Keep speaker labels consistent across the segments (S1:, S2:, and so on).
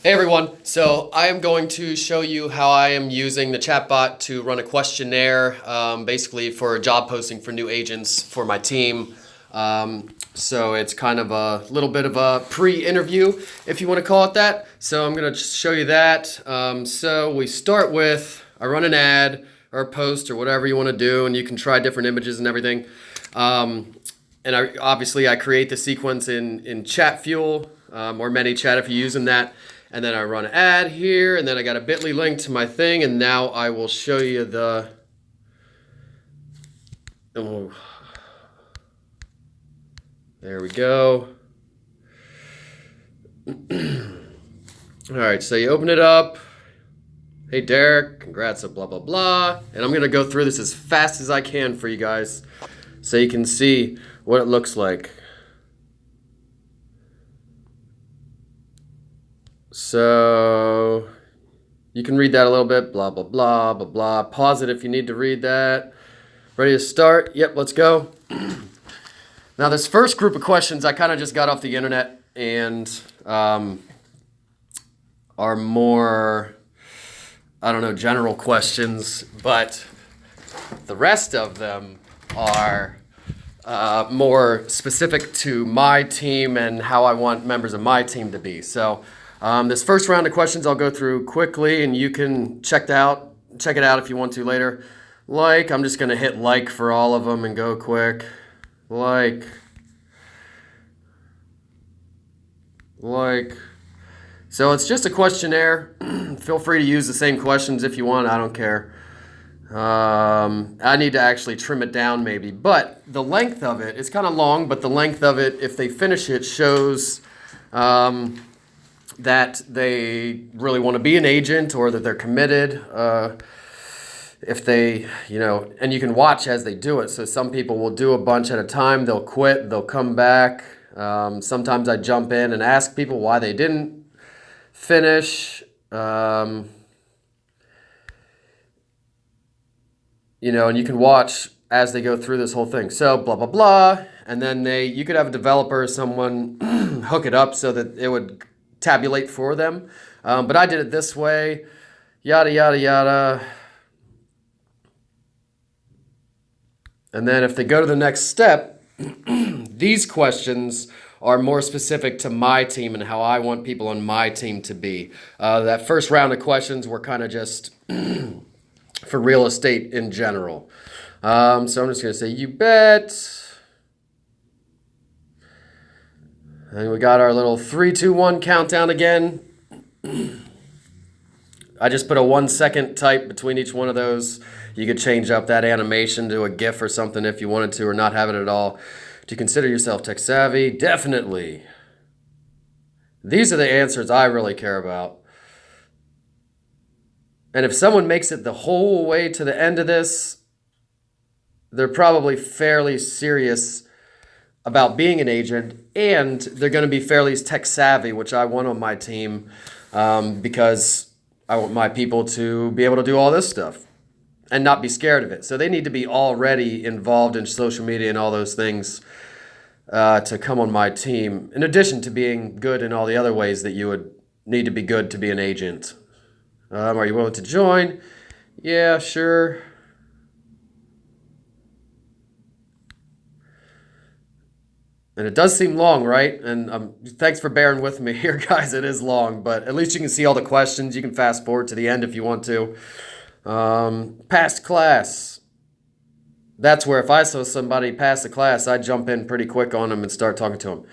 S1: Hey everyone, so I am going to show you how I am using the chatbot to run a questionnaire, basically for a job posting for new agents for my team. So it's kind of a little bit of a pre-interview, if you want to call it that. So I'm going to show you that. So we start with, I run an ad or a post or whatever you want to do, and you can try different images and everything. And obviously I create the sequence in ChatFuel or ManyChat if you're using that. And then I run an ad here, and then I got a bit.ly link to my thing, and now I will show you the... Oh, there we go. All right, so you open it up. Hey, Derek, congrats, blah, blah, blah. And I'm going to go through this as fast as I can for you guys so you can see what it looks like. So you can read that a little bit, blah, blah, blah, blah, blah. Pause it if you need to read that. Ready to start? Yep, let's go. Now this first group of questions I kind of just got off the internet and are more, I don't know, general questions, but the rest of them are more specific to my team and how I want members of my team to be. So this first round of questions I'll go through quickly, and you can check it out if you want to later. I'm just going to hit like for all of them and go quick. Like. So it's just a questionnaire. Feel free to use the same questions if you want. I don't care. I need to actually trim it down maybe, but the length of it, it's kind of long, but the length of it, if they finish it, shows that they really want to be an agent or that they're committed. If they, and you can watch as they do it. So some people will do a bunch at a time. They'll quit. They'll come back. Sometimes I jump in and ask people why they didn't finish. And you can watch as they go through this whole thing. So blah, blah, blah. And then you could have a developer or someone hook it up so that it would tabulate for them. But I did it this way, yada, yada, yada. And then if they go to the next step, these questions are more specific to my team and how I want people on my team to be. That first round of questions were kind of just for real estate in general. So I'm just going to say, you bet. And we got our little 3, 2, 1 countdown again. I just put a 1 second type between each one of those. You could change up that animation to a GIF or something if you wanted to, or not have it at all. Do you consider yourself tech savvy? Definitely. These are the answers I really care about. And if someone makes it the whole way to the end of this, they're probably fairly serious about being an agent, and they're going to be fairly tech savvy, which I want on my team because I want my people to be able to do all this stuff and not be scared of it. So they need to be already involved in social media and all those things to come on my team, in addition to being good in all the other ways that you would need to be good to be an agent. Are you willing to join? Yeah, sure. And it does seem long, right? And thanks for bearing with me here, guys. It is long, but at least you can see all the questions. You can fast forward to the end if you want to. Past class. That's where if I saw somebody pass the class, I'd jump in pretty quick on them and start talking to them.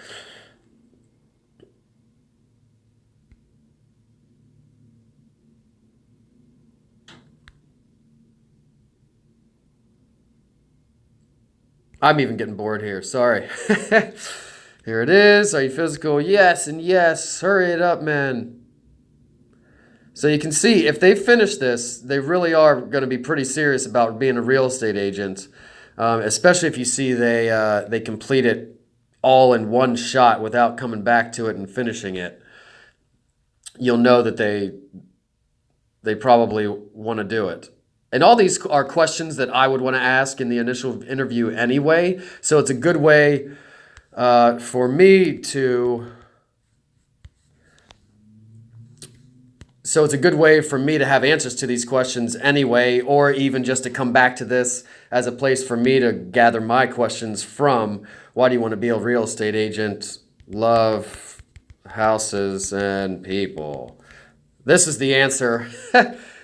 S1: I'm even getting bored here. Sorry. Here it is. Are you physical? Yes and yes. Hurry it up, man. So you can see if they finish this, they really are going to be pretty serious about being a real estate agent, especially if you see they complete it all in one shot without coming back to it and finishing it. You'll know that they probably want to do it. And all these are questions that I would want to ask in the initial interview anyway. So it's a good way for me to So it's a good way for me to have answers to these questions anyway, or even just to come back to this as a place for me to gather my questions from. Why do you want to be a real estate agent? Love houses and people. This is the answer.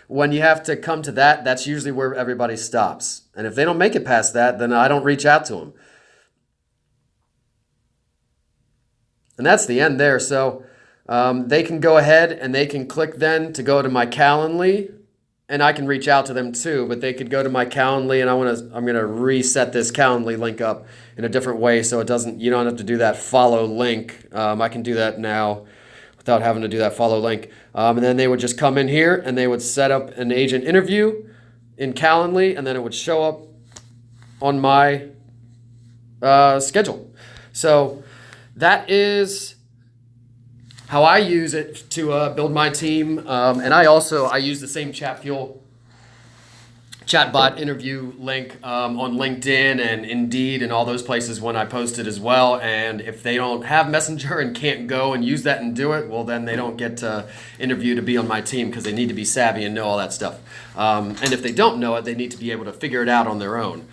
S1: When you have to come to that, that's usually where everybody stops. And if they don't make it past that, then I don't reach out to them. And that's the end there. So they can go ahead and they can click then to go to my Calendly, and I can reach out to them too. But they could go to my Calendly, and I'm gonna reset this Calendly link up in a different way so it doesn't. You don't have to do that follow link. I can do that now without having to do that follow link. And then they would just come in here and they would set up an agent interview in Calendly, and then it would show up on my schedule. So that is how I use it to build my team. And I use the same ChatBot interview link on LinkedIn and Indeed and all those places when I post it as well. And if they don't have Messenger and can't go and use that and do it, well, then they don't get to interview to be on my team because they need to be savvy and know all that stuff. And if they don't know it, they need to be able to figure it out on their own.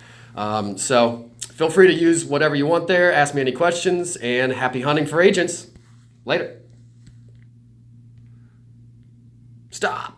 S1: So feel free to use whatever you want there. Ask me any questions, and happy hunting for agents. Later. Stop.